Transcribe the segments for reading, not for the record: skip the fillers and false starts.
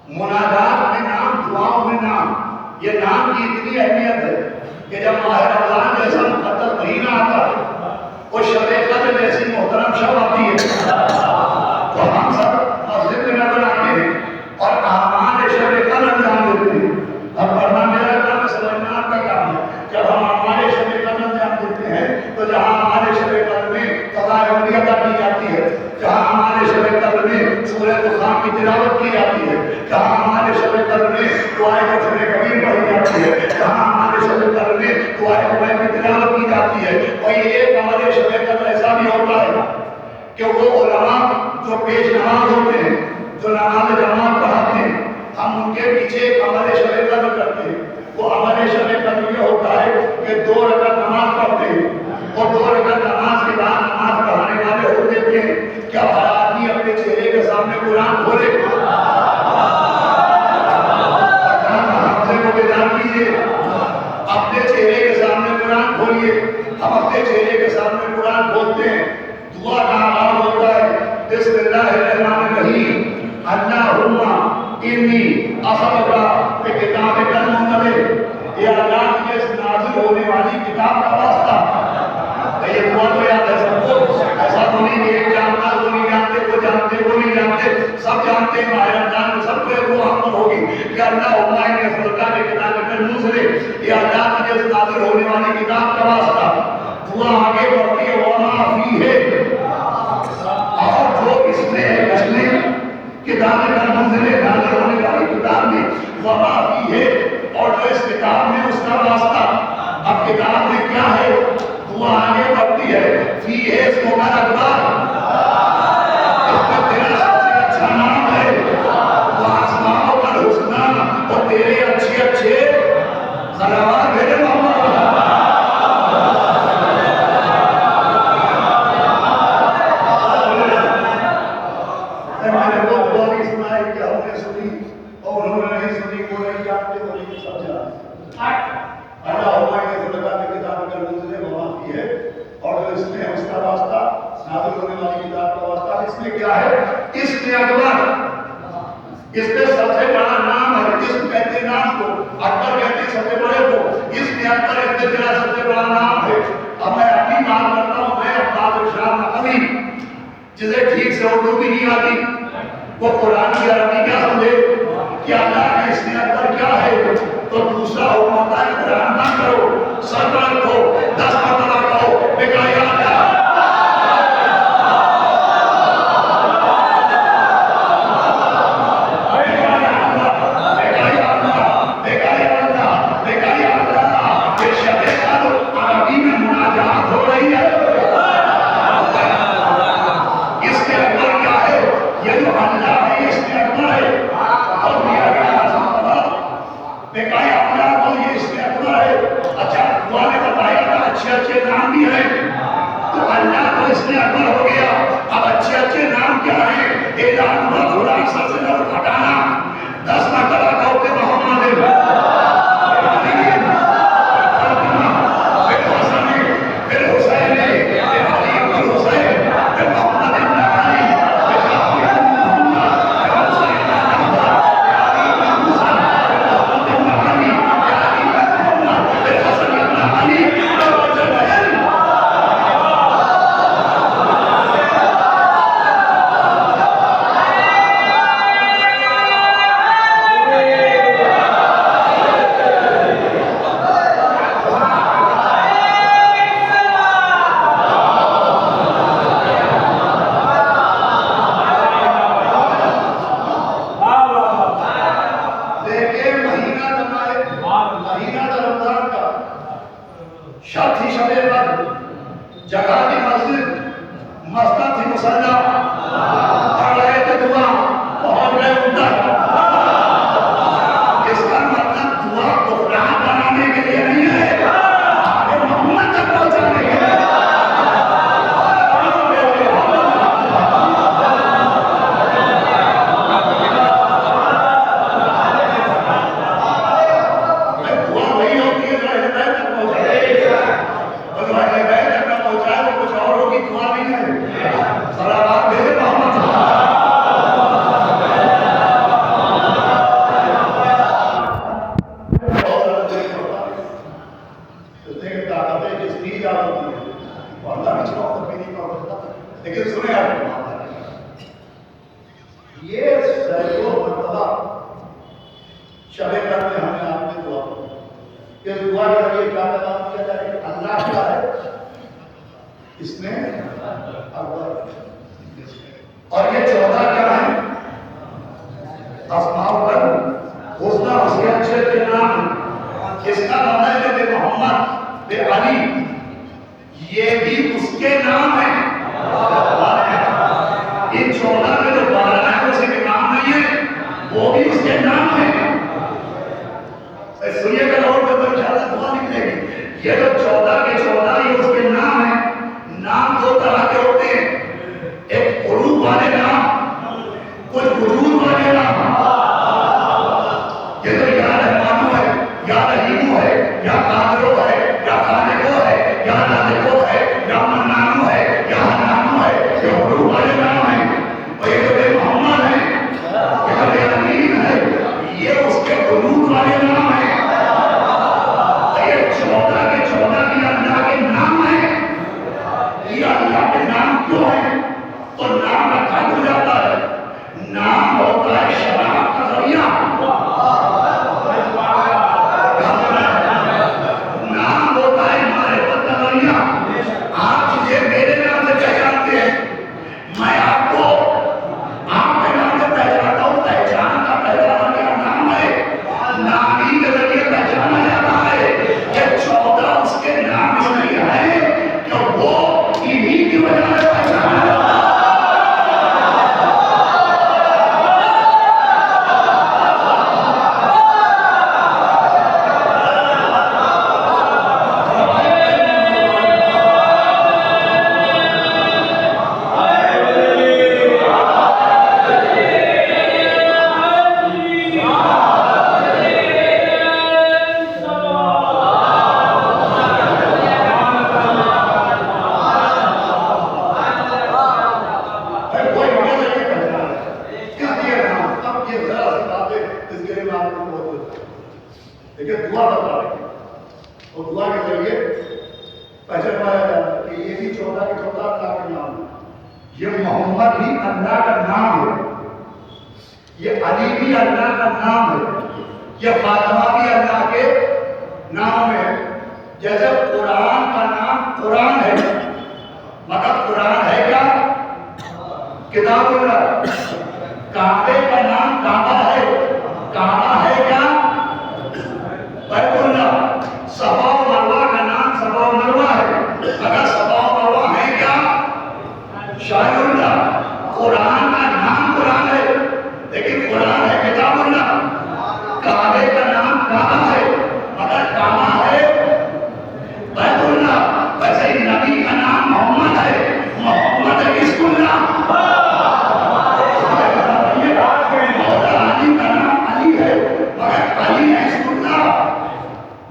मुनाजात में नाम, दुआओं में नाम, ये नाम की इतनी अहमियत है कि जब माह रमजान जैसा मुकद्दस महीना आता है, वो शब-ए कद्र जैसी मोहतरम शब आती है, तो हम सब मस्जिद में नजर आते हैं और आमाल शब-ए कद्र अंजाम देते हैं। अब पढ़ना मेरा काम है, समझना आपका काम है। जब हम आमाल शब-ए कद्र अंजाम देते हैं तो जहाँ हमारे शब-ए कद्र में क़ज़ा उम्र अदा की जाती है, जहाँ हमारे शब-ए कद्र में सूरह दुखान की तिलावत की जाती है, जहाँ हमारे शब-ए कद्र में दुआए मौसम कबीर पढ़ी जाती है, जहाँ हमारे शब-ए कद्र में दुआए कुबैर की तिलावत की जाती है, और ये एक हमारे शब-ए कद्र ऐसा भी होता है कि वो उलमा जो पेश नमाज होते हैं, जो नमाज जमात पढ़ाते हैं, हम उनके पीछे हमारे शब-ए कद्र करते हैं। वो हमारे शब-ए कद्र ये होता है कि 2 रकात नमाज पढ़ते हैं और 2 रकात नमाज के बाद नमाज पढ़ाने वाले होते हैं। क्या हर आदमी अपने चेहरे के सामने कुरान खोले? अपने चेहरे के सामने कुरान खोलिए। हम अपने चेहरे के सामने कुरान खोलते हैं, दुआ का आगाज होता है बिस्मिल्लाहिर्रहमानिर्रहीम, अल्लाहुम्मा इन्नी असअलुका बिकिताबिकल मुनज़्ज़ल, या अल्लाह मुझे इस नाज़िल होने वाली किताब का वास्ता। ये दुआ तो याद है सबको, ऐसा तो नहीं कि एक जानता वो नहीं जानते, वो जानते वो नहीं जानते, सब जानते हैं। माह रमजान में सबको ये दुआ हम होगी कि अल्लाहुम्मा इन्नी असअलुका बिकिताबिकल मुनज़्ज़ल, या अल्लाह मुझे इस नाज़िल होने वाली किताब का वास्ता। दुआ आगे बढ़ती है, वमा फीहे, और जो इसमें है, इसमें किताब का मुनज़्ज़ल नाज़िल होने वाली किताब में वमा फीहे, और जो इस किताब में उसका वास्ता। अब किताब में क्या है? दुआ आगे बढ़ती है, फीहे इसको अकबर, इसमें तेरा सबसे अच्छा नाम है, वो आसमाओं का हुस्ना, और तेरे अच्छे अच्छे सलावत भेजे मोहम्मद। मैंने वो दुआ भी सुनाई कि हमने सुनी और उन्होंने नहीं सुनी, वो नहीं जानते, वो नहीं समझा। अल्लाहुम्मा इन्नी असअलुका बिकिताबिकल मुनज़्ज़ल वमा फीहे, और जो इसमें है उसका वास्ता, नाज़िल होने वाली किताब का वास्ता। इसमें क्या है? इसमें अकबर, इसमें सबसे बड़ा नाम है। इसमें कहते नाम को, अकबर कहते सबसे बड़े को, इसमें अकबर, इसमें तेरा सबसे बड़ा नाम है। अब मैं अपनी बात करता हूँ, मैं अब्बास शाह नकवी, जिसे ठीक से उर्दू भी नहीं आती, वो कुरान की अरबी क्या समझे कि अल्लाह ने इसमें अकबर क्या है, तो दूसरा हुक्म होता है कुरान ना करो, सर पर रखो, 10 मरतबा कहो बेकाया अच्छा दुआ में सैकड़ों मरतबा शबे कदर में हमने आपने दुआ कि दुआ के जरिए क्या पैगाम किया जाए? अल्लाह क्या है? इसमें अल्लाह। और ये 14 क्या है? अस्माउ पर हुस्ना उसके अच्छे के नाम। इसका नाम है बे मोहम्मद, बे अली, ये भी उसके नाम है। इन 14 में जो 12 है उसी के नाम नहीं है, वो भी उसके नाम है। सुनिएगा लोग तो इंशाअल्लाह दुआ निकलेगी। ये जो 14 के 14 ये उसके नाम है। नाम दो तरह के होते हैं, एक हुरूफ वाले नाम, कुछ वजूद वाले नाम। ये तो या रहमानो है, या रहीमो है, या कादिरो है, या खालिको है, या राज़िको है, या मन्नानो है, या हन्नानो है, ये हुरूफ वाले नाम है। और ये जो बे मोहम्मद है, ये जो बे अलीम है, ये उसके वजूद वाले नाम है। ये 14 के 14 भी अल्लाह के नाम है। ये अल्लाह के नाम क्यों है? तो नाम रखा हो जाता है। नाम होता है शराब का जरिया, नाम होता है मारिफत का जरिया। आप मुझे मेरे नाम से पहचानते हैं, मैं आपको आपके नाम से पहचानता हूँ। पहचान का पहला जरिया नाम है, नाम ही के जरिए पहचाना जाता है। ये 14 उसके नाम इसलिए है कि वो इन्हीं की वजह से पहचाना जाता है। देखिए दुआ बता रहे हैं और दुआ के जरिए पहचान पाया जाता है कि ये भी 14 के 14 अल्लाह के नाम है। ये मोहम्मद भी अल्लाह का नाम है, ये अली भी अल्लाह का नाम है, ये फातिमा भी अल्लाह के नाम है। जैसे कुरान का नाम कुरान है, मगर कुरान है क्या? किताबुल्लाह। काबे का नाम काबा है, काबा है क्या? बैतुल्लाह। सफा और मरवा का नाम सफा और मरवा है, अगर सफा और मरवा है क्या? शायरुल्लाह। कुरान का नाम कुरान है, लेकिन कुरान है किताबुल्लाह। काबे का नाम काबा है, मगर काबा है बैतुल्लाह। वैसे ही नबी का नाम मोहम्मद है, मोहम्मद है इस्कुल्लाह। अली का नाम अली है, मगर अली है इस्कुल्लाह।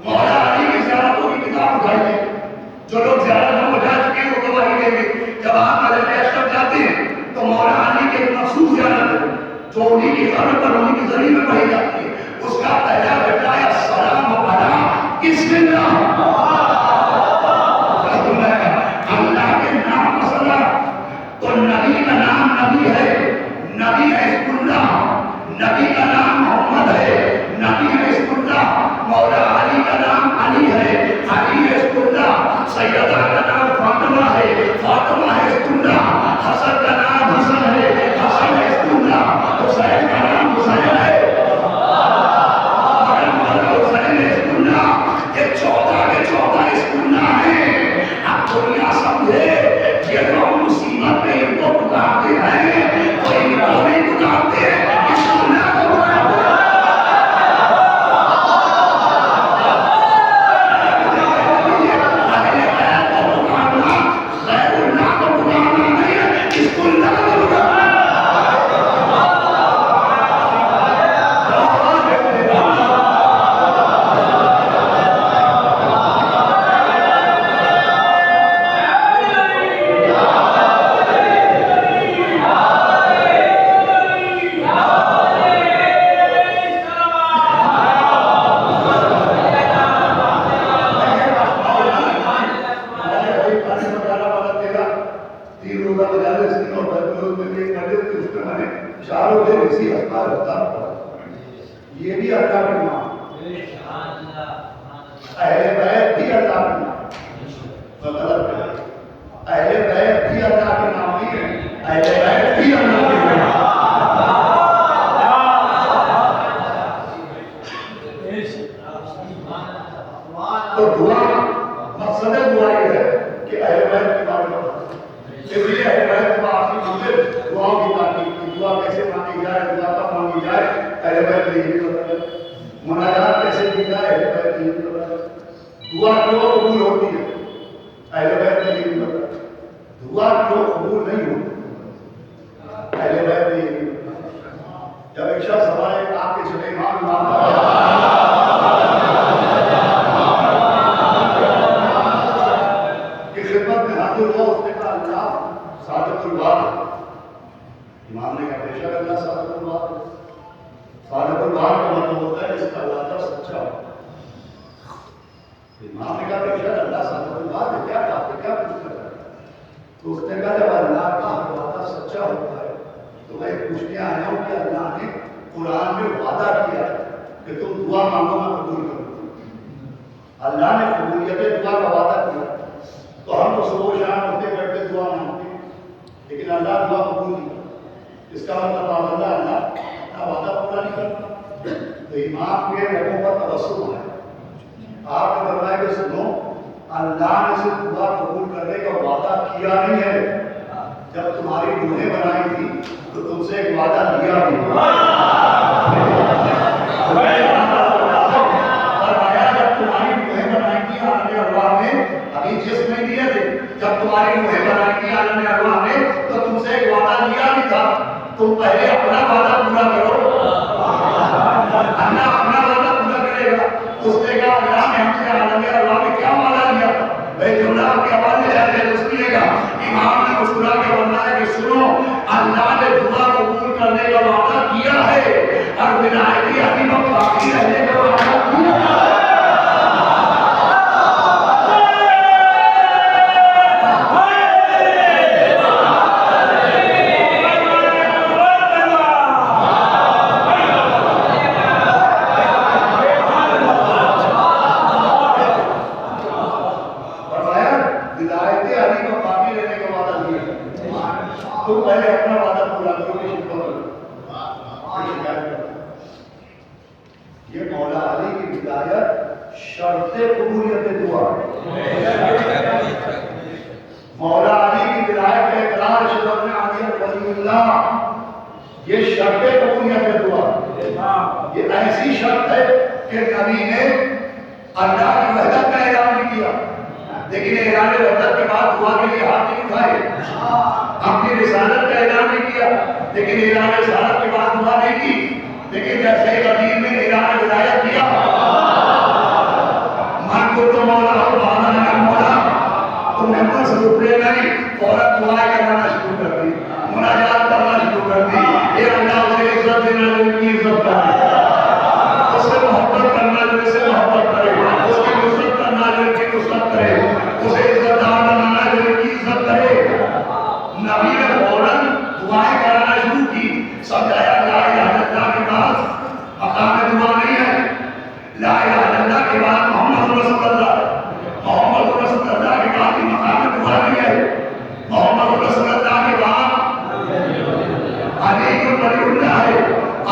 मौला अली की ज़ियारतों की किताब उठाइए, जो लोग ज़ियारत में जा चुके हैं वो गवाही देंगे। जब आप मदीने अशरफ जाते हैं तो मौला अली की एक मखसूस ज़ियारत है जो उन्हीं की ज़रूरत पर उन्हीं की ज़मीन में पढ़ी जाती है। उसका पहला बेटा है सलाम अला इस्मिल्लाह। अल्लाह के नाम का सलाम। तो नबी का नाम नबी है, नबी है इस्कुल्लाह। नबी का नाम मोहम्मद है, नबी है इस्कुल्लाह। मौला अली का नाम अली है, अली है इस्कुल्लाह। सैयदा का नाम फातिमा है, फातिमा है इस्कुल्लाह। हसन का नाम हसन है, हसन है इस्कुल्लाह। हुसैन का नाम हुसैन है, मौला हुसैन है इस्कुल्लाह। ये 14 के 14 इस्कुल्लाह है। अब दुनिया समझे ये लोग मुसीबत में इनको पुकारते हैं तो इनको नहीं पुकारते हैं, इस्कुल्लाह को पुकारते हैं। अहले बैत को पुकारना, गैरुल्लाह को ये भी अल्लाह के नाम, अहले बैत भी अल्लाह के नाम, अहले बैत भी अल्लाह के नाम नहीं है, अहले बैत भी अल्लाह के नाम। तो दुआ मकसद दुआ ये है कि अहले बैत के बारे में, इसलिए अहले बैत का आखिरी मंजिल दुआओं की ताकीद की। दुआ कैसे मांगी जाए, दुआ कब मांगी जाए, अहले बैत ने यही बताया। मुनाजात कैसे की जाए, अहले बैत ने यही बताया। दुआ क्यों कबूल होती है, अहले बैत ने यही बताया। दुआ क्यों कबूल नहीं होती, अहले बैत ने यही बताया। जब एक शख्स हमारे आपके सुलेमान मांगता है कि खिदमत में हाजिर हुआ, उसने कहा अल्लाह सादिकुल वाद। इमाम ने कहा बेशक अल्लाह सादिकुल वाद। सादिकुल वाद का मतलब होता है जिसका वादा सच्चा हो। इमाम ने कहा बेशक अल्लाह सादिकुल वाद है, क्या बात है, क्या पूछना है? तो उसने कहा जब अल्लाह का वादा सच्चा होता है तो मैं पूछने आया हूँ कि अल्लाह ने कुरान में वादा किया कि तुम दुआ मांगो मैं कबूल करूँ। अल्लाह ने कबूलियत दुआ का वादा किया, तो हम तो सुबह शाम उठते बैठते दुआ मांगते, लेकिन अल्लाह दुआ कबूल नहीं करता। इसका मतलब अल्लाह अपना वादा पूरा नहीं करता। तो इमाम के लोगों पर तवस्सुल है। आपने बताया कि सुनो, अल्लाह ने सिर्फ दुआ कबूल करने का वादा किया नहीं है, जब तुम्हारी रूहें बनाई थी तो तुमसे एक वादा लिया भी। जब तुम्हारी रूहें बनाई थी आलम अरवाह में तो तुमसे एक वादा लिया भी था, तुम पहले अपना वादा पूरा करो, अल्लाह अपना वादा पूरा करेगा। उसने कहा अल्लाह ने हमसे आलम अरवाह में क्या वादा लिया? भाई जुमला आपकी आवाज में जाए तो सुनिएगा। इमाम ने मुस्कुरा के बताया कि सुनो, अल्लाह ने दुआ कबूल करने का वादा किया है और विलायती अभी बाकी रहने का वादा किया है। तुम पहले अपना वादा पूरा करो। ये मौला अली की हिदायत शर्ते कबूलियत दुआ। मौला अली की विलायत का इकरार शर्त में आदियत वलीउल्लाह, ये शर्ते कबूलियत दुआ। ये ऐसी शर्त है कि नबी ने अल्लाह की वहदत का ऐलान भी किया, लेकिन ऐलान वहदत के बाद दुआ के लिए हाथ नहीं उठाए। अपनी रिसालत का ऐलान नहीं किया, लेकिन ऐलान रिसालत के बाद दुआ नहीं की। लेकिन जैसे ही अदीब ने ऐलान विलायत किया, मन को तो मौला हो बाना ना मौला, तो मेहमान से रुपये नहीं, औरत दुआएं कराना शुरू कर दी, मुनाजात करना शुरू कर दी। ये अल्लाह उसे इज्जत देना जो उनकी इज्जत करे, उससे मोहब्बत करना जो उससे मोहब्बत करे, उसकी नुसरत करना जो उनकी नुसरत करे, उसे इज्जतदार बनाना जो उनकी इज्जत करे। नबी ने फौरन दुआएं कराना शुरू की। समझाया ला इलाहा इल्लल्लाह के बाद मकाम दुआ नहीं है, ला इलाहा इल्लल्लाह के बाद मोहम्मद रसूलुल्लाह, मोहम्मद रसूलुल्लाह के बाद मकाम दुआ नहीं है। मोहम्मद रसूलुल्लाह के बाद अली वलीउल्लाह है,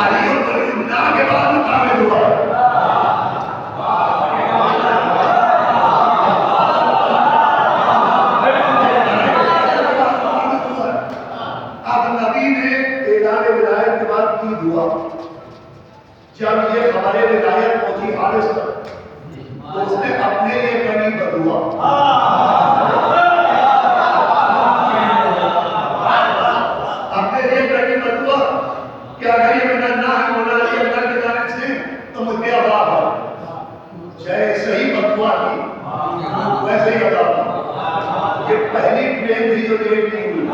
अली वलीउल्लाह के बाद मकाम दुआ। जब ये खबरें विलायत पहुंची हारिस तक, तो उसने अपने लिए करी बदुआ। अपने लिए करी बदुआ कि अगर ये मिलना है मौला अली अल्लाह की जानिब से तो मुझे अज़ाब है। जैसे ही बदुआ की वैसे ही अज़ाब। ये पहली ट्रेन थी जो लेट नहीं हुई।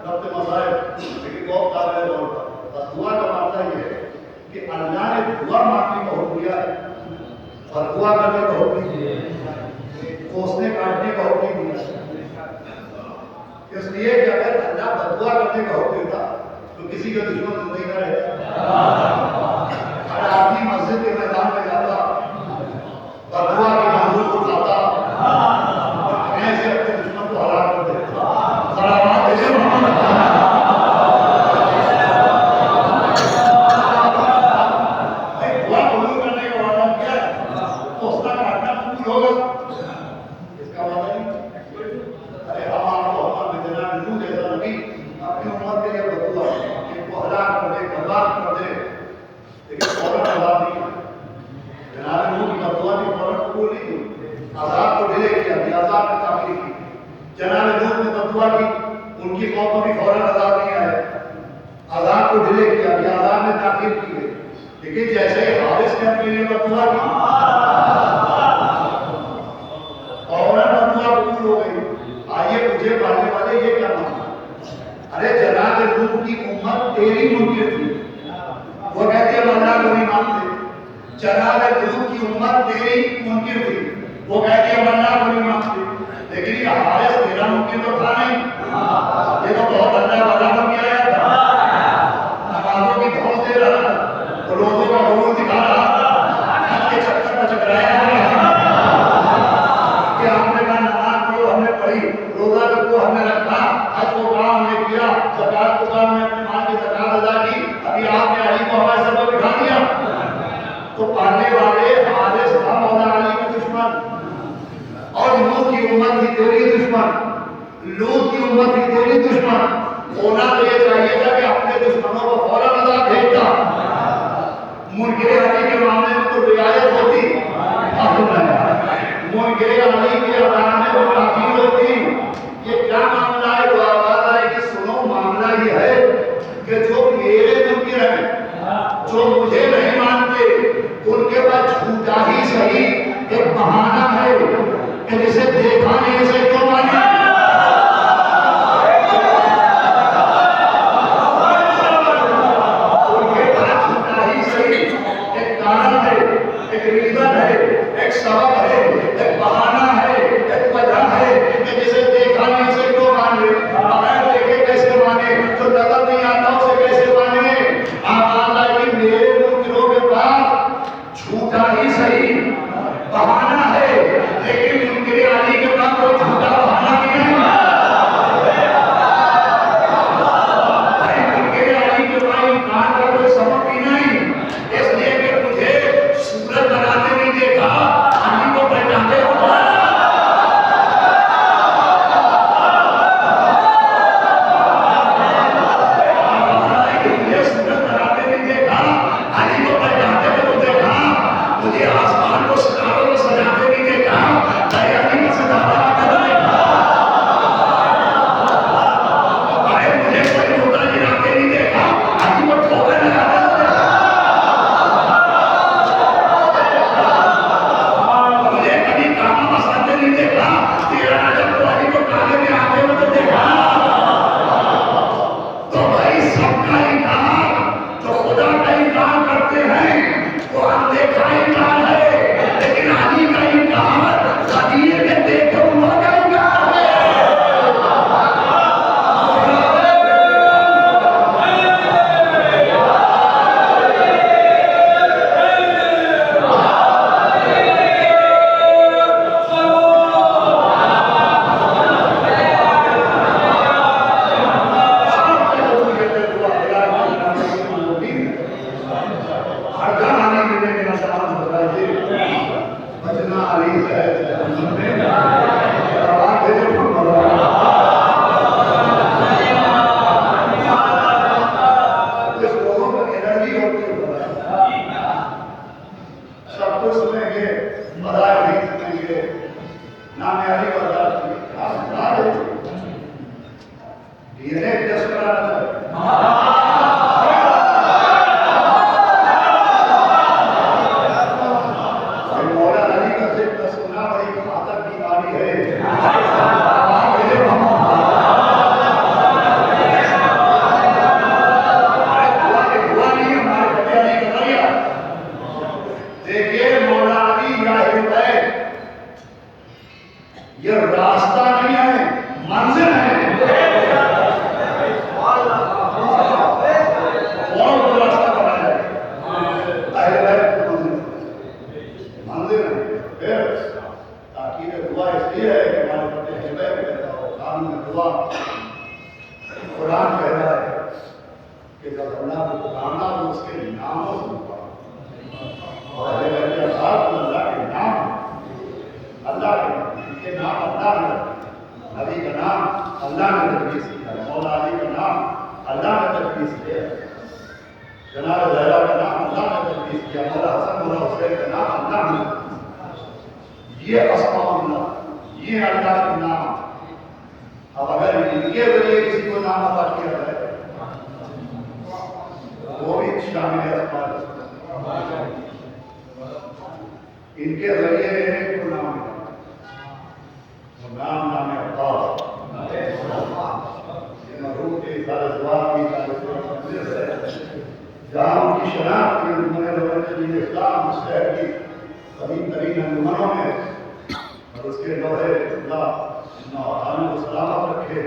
रब्ते मसाइल लेकिन बहुत तारे और दुआ का मतलब ये है कि अल्लाह ने दुआ मांगने का हुक्म दिया है और दुआ करने का हुक्म नहीं दिया, कोसने काटने का हुक्म नहीं दिया। इसलिए कि अगर अल्लाह बदुआ करने का हुक्म देता तो किसी का दुश्मन जिंदगी न रहता। हर आदमी मस्जिद के मैदान में जाता, बदुआ के मंजूर को खाता, ऐसे अपने दुश्मन को हलाक कर देता। सलावत भेजे मोहम्मद। दुआ कबूल करने का वादा क्या है? कोसना काटना कबूल होगा, इसका वादा नहीं। अरे हम आपको जैसा नबी अपनी उम्मत के लिए बदुआ इनको हलाक कर दे, बर्बाद कर दे, लेकिन फौरन अज़ाब नहीं है। जनाब नूह की बदुआ की फौरन कबूल नहीं हुई, अज़ाब को डिले किया, अज़ाब में ताख़ीर की। जनाब नूह ने बदुआ की, उनकी कौम को भी फौरन अज़ाब नहीं आया, अज़ाब को डिले किया, अज़ाब में ताख़ीर की गई। लेकिन जैसे ही हारिस ने अपने लिए बदुआ की, फौरन बदुआ कबूल हो गई। आइए मुझे पढ़ने वाले ये क्या माना? अरे जनाब नूह की उम्मत तेरी मुनकिर थी, वो कहती है अल्लाह को नहीं मानते। जनाब नूह की उम्मत तेरी मुनकिर थी, वो कहती है अल्लाह को नहीं मानते। लेकिन ये हारिस तेरा मुनकिर तो था नहीं, ये तो बहुत अल्लाह वाला बन के आया था, नमाजों की धौस दे रहा था, रोजों का गुरूर दिखा रहा था, के चक्कर में चकराया कि आपने कहा नमाज पढ़ो, हमने पढ़ी, रोजा रखो हमने रखा, हज को काम हमने किया, ज़कात को काम हमने अपने माल की ज़कात अदा की, अभी आपने अली को हमारे सर पर बिठा दिया। तो पढ़ने वाले हारिस था मौला अली के दुश्मन, और नूह की उम्मत थी तेरी दुश्मन, लूत की उम्मत थी तेरी दुश्मन। होना तो ये चाहिए था कि अपने दुश्मनों को फौरन अज़ाब भेजता। मुनकिर अली के मामले में तो रियायत होती, मुनकिर अली के अज़ाब में तो ताख़ीर होती। ये क्या मामला है? तो आवाज़ आई कि सुनो, मामला ये है कि जो मेरे मुनकिर हैं, जो मुझे नहीं मानते, उनके पास झूठा ही सही एक बहाना है कि जिसे देखा नहीं उसे क्यों माने। उनके पास झूठा ही सही एक कारण है, एक रीजन है, एक सबब है, एक बहाना है, एक वजह है कि जिसे हुआ। कुरान कह रहा है कि जब अल्लाह को पुकारना तो उसके नामों से पुकारो। और अल्लाह के नाम, अल्लाह के नाम अल्लाह ने, नबी का नाम अल्लाह ने तजवीज़ किया, मौला अली का नाम अल्लाह ने तजवीज़ किया, जनाब ज़हरा का नाम अल्लाह ने तजवीज़ किया, मौला हसन मौला हुसैन का नाम अल्लाह ने। ये अस्माउल्लाह, ये अल्लाह के नाम। अब अगर इनके जरिए किसी को नाम अदा किया जाए वो भी शामिल है अस्माउल्लाह। इनके जरिए एक को नाम मिला, नाम नाम अब्बास, जहाँ उनकी शनाख्त की इस्लाम शहर की करीब तरीन अंजुमनों में और उसके लोहे नौहानों को सलामत रखे,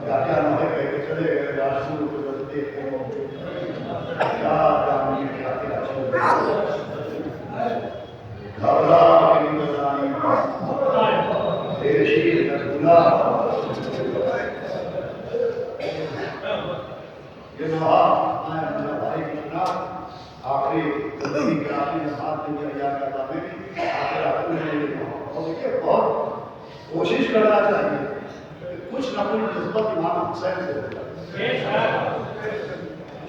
क्या क्या नौहे कह के चले गए, राशूर को बदलते क्या जानिए क्या क्या घबरा के निकलनी देशी गुना ये नौहा भाई कृष्णा आखिरी जिंदगी के आखिरी हाथ में दिया करता में देखिए बहुत कोशिश करना चाहिए कुछ न कुछ निस्बत इमाम हुसैन से होता है।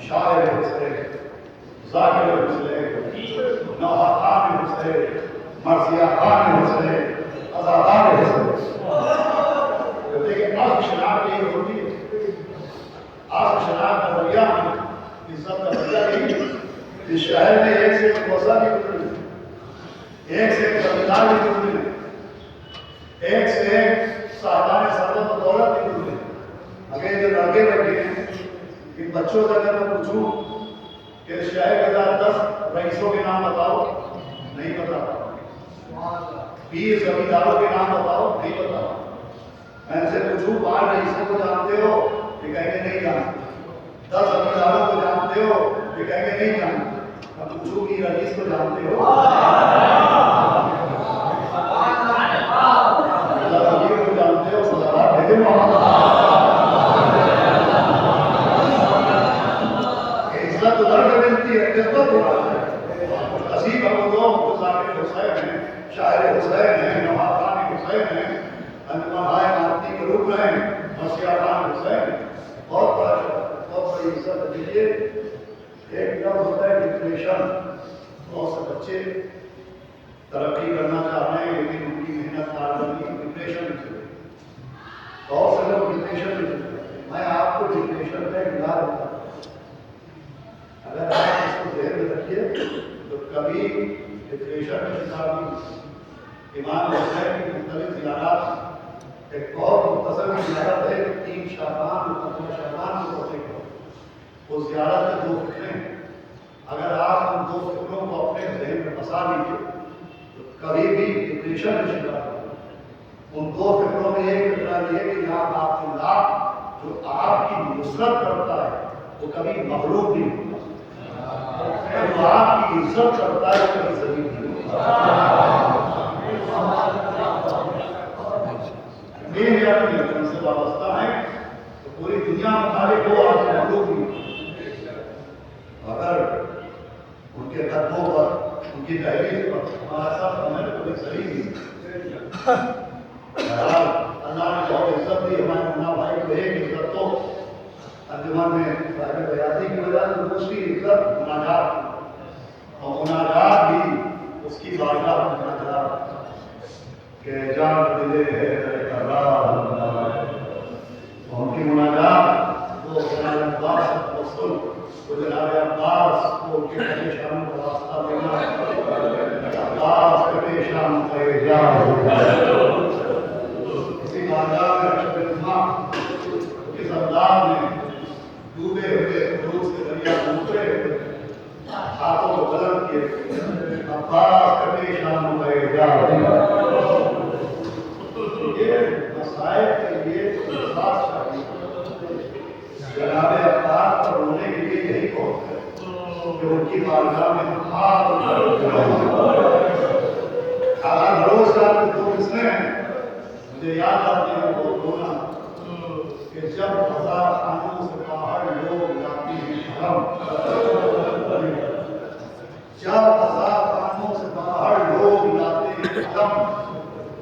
शायर हुसैन, जाकिर हुसैन, नौहा खान हुसैन, मर्जिया खान हुसैन, अज़ादार हुसैन। देखिए आज शनाख्त ये होती है, आज शनाख्त का जरिया इज्जत का जरिया नहीं। इस शहर में एक से एक कोसा भी गुजरे, एक से एक जमींदार भी गुजरे, एक से एक साहबान सरबत और दौलत भी गुजरे। अगर जो लड़के बैठे हैं इन बच्चों से अगर मैं पूछूं कि शहर के 10 रईसों के नाम बताओ, नहीं बता पाओ। 20 जमींदारों के नाम बताओ, नहीं बता। मैं इनसे पूछूं 5 रईसों को जानते हो, ये कहेंगे नहीं जानते। 10 जमींदारों को जानते हो, ये कहेंगे नहीं जानते। मैं पूछूं कि रईस को जानते हो, इज्जत उधर में मिलती है, किस्मत होना है। असीब अब लोग जो जाकिर हुसैन हैं, शायर हुसैन हैं, नौहा खान हुसैन हैं, अंजुमन आए मारती के रूप में मर्जिया खान हुसैन, बहुत बड़ा बहुत बड़ी इज्जत दीजिए। एक जब होता है डिप्रेशन, बहुत से बच्चे तरक्की करना चाह रहे हैं लेकिन उनकी मेहनत कारगर्दगी डिप्रेशन में चले, बहुत से लोग डिप्रेशन में चले। मैं आपको डिप्रेशन का इलाज बताता हूं, अगर आप इसको ध्यान में रखिए तो कभी डिप्रेशन में शिकार नहीं। इमाम हुसैन की मुख्तलिफ ज़ियारत, एक बहुत मुख्तसर की ज़ियारत है 3 शाबान को पते को, वो ज़ियारत के 2 फिक्रें। अगर आप उन 2 फिक्रों को अपने ज़हन में फंसा लीजिए तो कभी भी डिप्रेशन में शिकार नहीं। उन 2 फिक्रों में एक फिक्रा ये कि या बातिल्लाह जो आपकी नुसरत करता है वो कभी मगलूब नहीं होता, जो आपकी इज्जत करता है वो कभी ज़लील नहीं होता। से वाबस्ता है तो पूरी दुनिया मुखालिफ हो, आप मगलूब नहीं। अगर उनके कदमों पर, उनकी तहरीर पर हमारा सब हमें कोई सही नहीं। अल्लाह ने बहुत इज्जत दी हमारे मुन्ना भाई को, एक इज्जत तो अंजुमन में साहिब बयाती की वजह से दूसरी इज्जत मुनाजात, और मुनाजात भी उसकी बारगाह मुनाजात के जान दिले है उनकी मुनाजात वो जनाब अब्बास रसूल वो जनाब अब्बास को उनके परेशान का रास्ता देना, अब्बास परेशान परेशान इसी बारगाह में अशरफुल्लाह इस अंदाज में डूबे हुए रोज के दरिया में उतरे हुए हाथों को बुलंद किए, अब्बास परेशान परेशान। ये मसाइल के लिए एहसास चाहिए। जनाब अब्बास पर रोने के लिए यही बहुत है कि उनकी बारगाह में हाथ रोज रात को 2 किस्में हैं, मुझे याद आती है वो रोना कि जब हजार खानों से बाहर लोग जाते हैं धर्म, जब हजार खानों से बाहर लोग जाते हैं धर्म,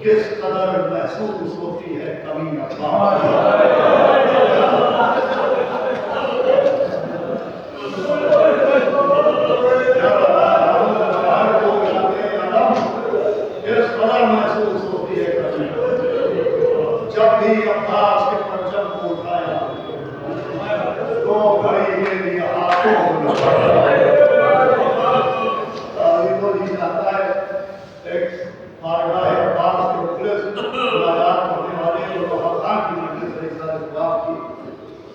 किस कदर महसूस होती है कमी जब भी अब्बास के परचम को उठाया तो घड़ी के लिए हाथों जाता है एक बारगाह अब्बास के मुखलिस मुलाकात करने वाले और खान की मजलिस है सारे जवाब की,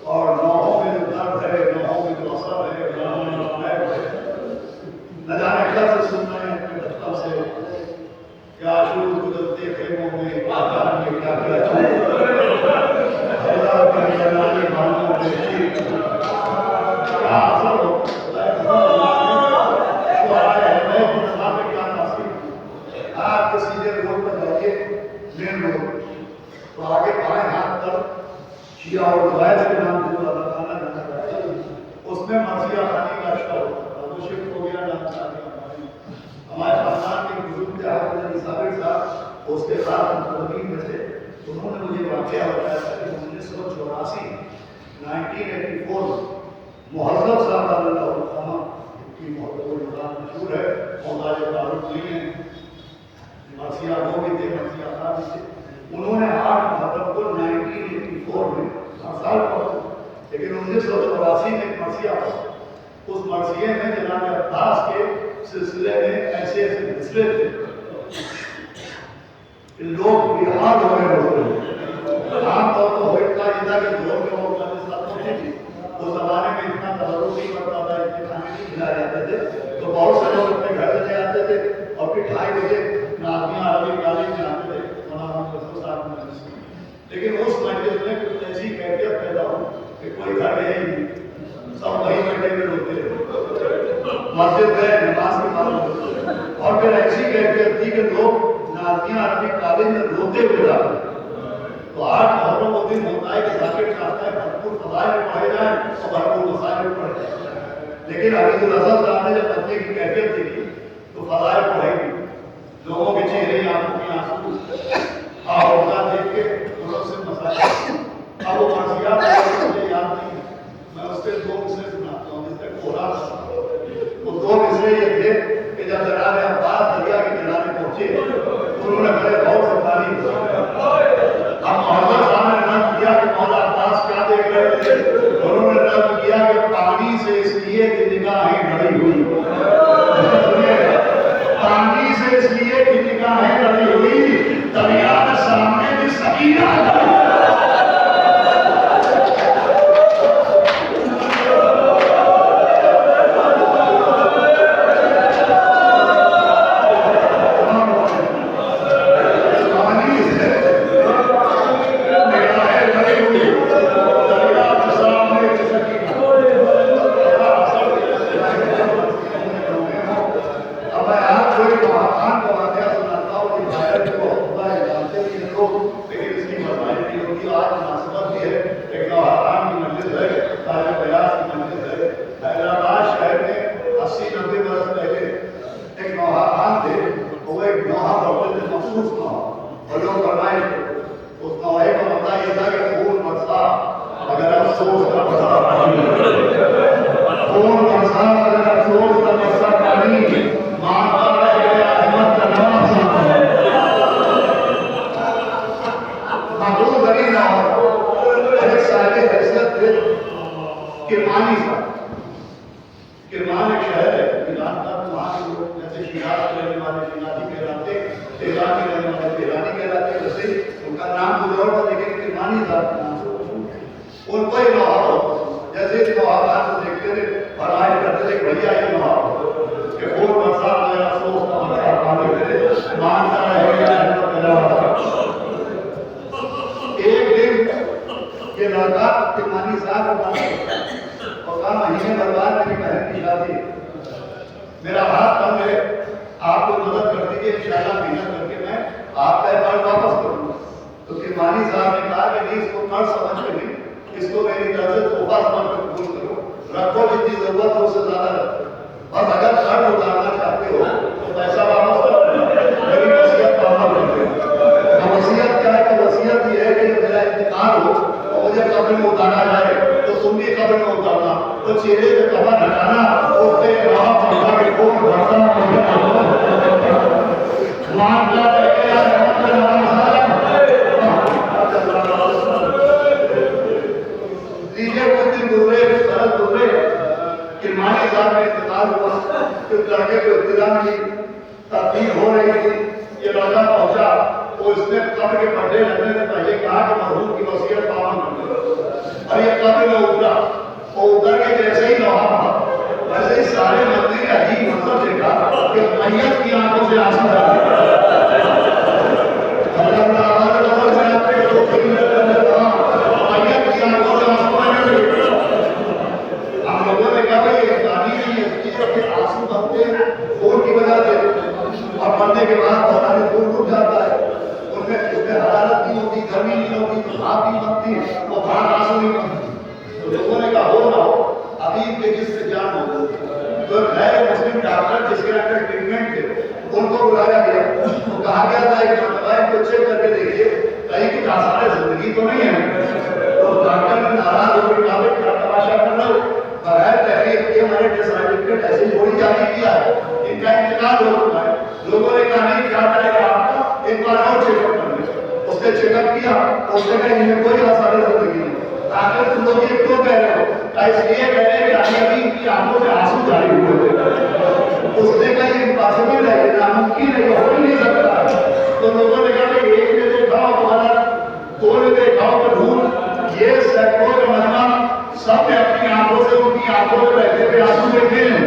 और नौहों में जो दर्द है, नौहों में जो असर है, नौहों में जो महक है, न जाने कब से सुन रहे हैं अपने बचपन से क्या शुरू गुजरते खेमों में आजान में क्या क्या आप सीधे रोड पर जाइए, मेन रोड तो आगे बाएं हाथ पर शिया और फैज के नाम से जो खाना जाना है उसमें मसीहा खानी का शौक वो शिफ्ट हो गया नाम हमारे खानदान के बुजुर्ग थे साबिर साहब, उसके साथ मुतलबीन में थे। उन्होंने मुझे वाक़या बताया था कि 1984 1984 मुहज़्ज़ब साहब की मशहूर है, मौलाज फारूक जी हैं, मसीहा वो भी थे, मसीहा साहब भी थे। उन्होंने 8 नवंबर को 1984 में हर साल पढ़ा, लेकिन 1984 में एक मसीहा पढ़ा। उस मसीहे में जनाब अब्बास के सिलसिले में ऐसे ऐसे मसले थे कि लोग बिहार हो गए होते आमतौर पर होता ये था कि लोग जो होती थी उस जमाने में इतना तवज्जो नहीं करता था, इतने खाने नहीं खिलाए जाते थे, तो बहुत से लोग अपने घर चले आते थे और फिर 2:30 बजे नाजियाँ अरबी कॉलेज में आते थे लेकिन उस मजलिस में कुछ ऐसी कैफियत पैदा हो कि कोई घर है ही नहीं, सब वही बैठे में रोते मस्जिद गए नमाज के बाद, और फिर ऐसी कैफियत थी कि लोग नाजियाँ अरबी कॉलेज में रोते हुए जाते। तो 8 नवंबर को दिन होता है कि जाके चाहता है भरपूर फज़ाइल पढ़े जाए और भरपूर मसाइल पढ़े जाए, लेकिन अभी साहब ने जब बच्चे की कैफियत देखी तो फज़ाइल पढ़ेगी, लोगों के चेहरे आंखों के आंसू और देख के से मसाइल। अब वो मर्सिया मुझे याद नहीं, मैं उसके 2 मिसरे सुनाता हूँ जिससे कोहरा वो 2 मिसरे ये थे कि जब जनाब अब्बास दरिया के किनारे पहुंचे उन्होंने बड़े गौर से पानी अब मोहम्मद साहब ने नर्म किया कि मौला अब्बास क्या देख रहे थे, उन्होंने नर्म किया कि पानी से इसलिए कि निगाहें ढली हुई, पानी से इसलिए कि निगाहें ढली हुई, दरिया के सामने भी सकीना मेरा हाथ कम है, आप लोग मदद कर दीजिए, इंशाल्लाह मेहनत करके मैं आपका कर्ज वापस करूंगा। तो किरमानी साहब ने कहा कि नहीं, इसको कर्ज समझ के नहीं, इसको मेरी तरफ से तोहफा समझ कर कबूल करो, रखो जितनी जरूरत हो उससे ज्यादा रखो। और अगर खर्च उतारना चाहते हो तो पैसा वापस करो, मेरी वसीयत वापस कर दो। वसीयत क्या है? वसीयत ये है कि जब मेरा इंतकाल हो तो मुझे कब्र में उतारा जाए तो तुम भी कब्र में उतारना, तो चेहरे पे कफन हटाना, उसके अलावा पंखा के खून भरना, मान क्या कहेगा लीजिए। कुछ दिन गुजरे, सरल गुजरे कि मानी साहब में इंतकाल हुआ, तो लड़के को इब्तिदा की तकलीफ हो रही थी। ये लड़का पहुंचा तो इसने कब्र के पट्टे लगने से पहले कहा कि मरहूम की वसीयत पावन कर दो। और ये कब्र में उतरा, वो उतर के जैसे ही लोहा पड़ा, वैसे ही सारे मंदिर अजीब मंजर देखा कि मैयत की आंखों से आंसू आ गए। मरने के बाद हमारे खून रुक जाता है, उनमें हरारत नहीं होती, गर्मी नहीं होती, तो भाप नहीं बनती, वो भाप आंसू नहीं बनती। तो लोगों ने कहा हो ना हो, अभी के जिससे जान हो गई। तो नए मुस्लिम डॉक्टर जिसके अंदर ट्रीटमेंट थे उनको बुलाया गया, तो कहा गया था एक मरतबा इनको चेक करके देखिए कहीं कुछ आसार जिंदगी तो नहीं है। तो डॉक्टर ने नाराज होकर कहा क्या तमाशा कर रहे हो, बगैर तहरीर के हमारे सर्टिफिकेट ऐसे थोड़ी जारी किया है, इनका इंतकाल हो चुका है। लोगों ने कहा नहीं क्या करेगा आपका, एक बार और चेकअप कर ले। उसने चेकअप किया, उसने कहा इनमें कोई आसार जिंदगी नहीं। आखिर तुम लोग ये क्यों कह रहे हो? इसलिए कह रहे हैं कि अभी इनकी आंखों से आंसू जारी हुए थे। उसने कहा ये इम्पॉसिबल है, ये नामुमकिन है, ये हो ही नहीं सकता। तो लोगों ने कहा कि एक ने देखा हो तुम्हारा, दो ने देखा हो तो ढूंढ, ये सैकड़ों के मेहमान सब ने अपनी आंखों से उनकी आंखों में बहते हुए आंसू देखे हैं।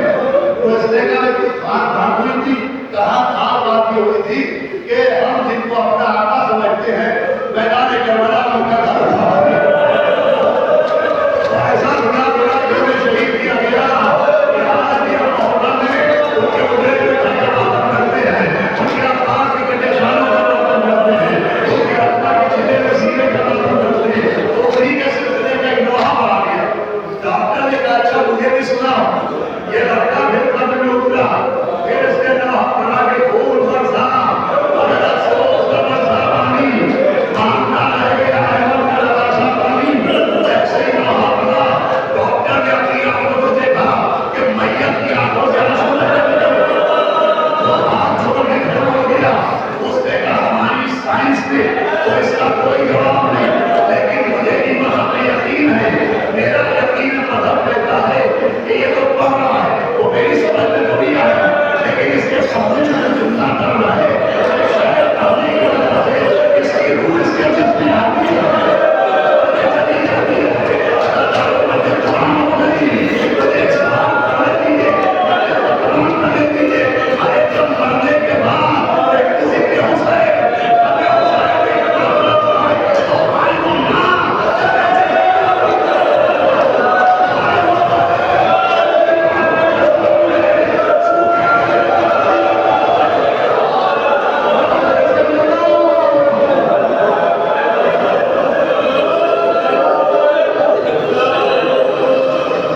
तो इसने कहा कि बात हुई थी, कहाँ बात ये हुई थी कि हम जिनको अपना आका समझते हैं मैदान करबला